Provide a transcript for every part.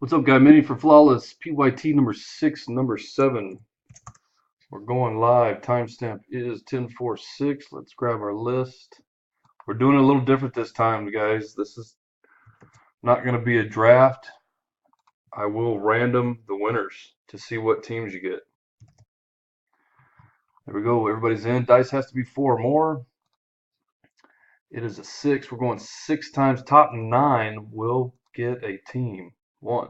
What's up, guy? Mini for Flawless PYT number 6, number 7. We're going live. Timestamp is 10:46. Let's grab our list. We're doing it a little different this time, guys. This is not going to be a draft. I will random the winners to see what teams you get. There we go. Everybody's in. Dice has to be 4 or more. It is a 6. We're going 6 times. Top 9 will get a team. 1,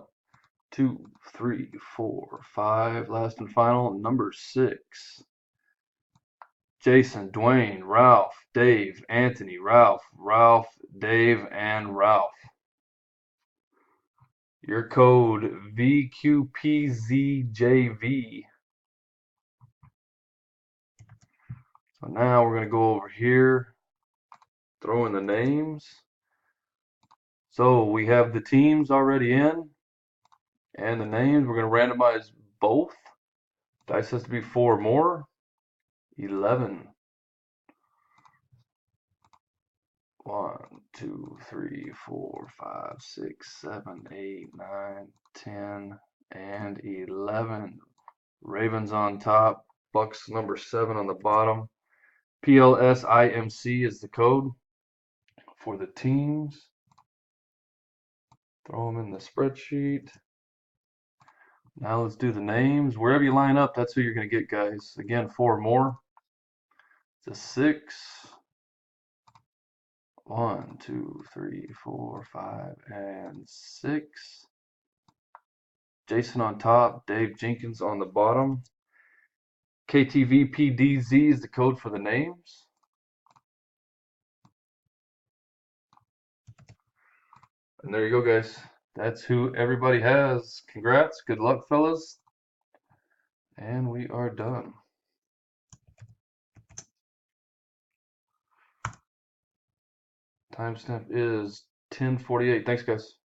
2, 3, 4, 5. Last and final, number 6. Jason, Dwayne, Ralph, Dave, Anthony, Ralph, Dave, and Ralph. Your code VQPZJV. So now we're going to go over here, throw in the names. So we have the teams already in and the names. We're going to randomize both. Dice has to be 4 or more. 11. 1, 2, 3, 4, 5, 6, 7, 8, 9, 10, and 11. Ravens on top, Bucks number 7 on the bottom. PLSIMC is the code for the teams. Throw them in the spreadsheet. Now let's do the names. Wherever you line up, that's who you're going to get, guys. Again, 4 or more. It's a 6. 1, 2, 3, 4, 5, and 6. Jason on top, Dave Jenkins on the bottom. KTVPDZ is the code for the names. And there you go, guys. That's who everybody has. Congrats. Good luck, fellas. And we are done. Timestamp is 10:48. Thanks, guys.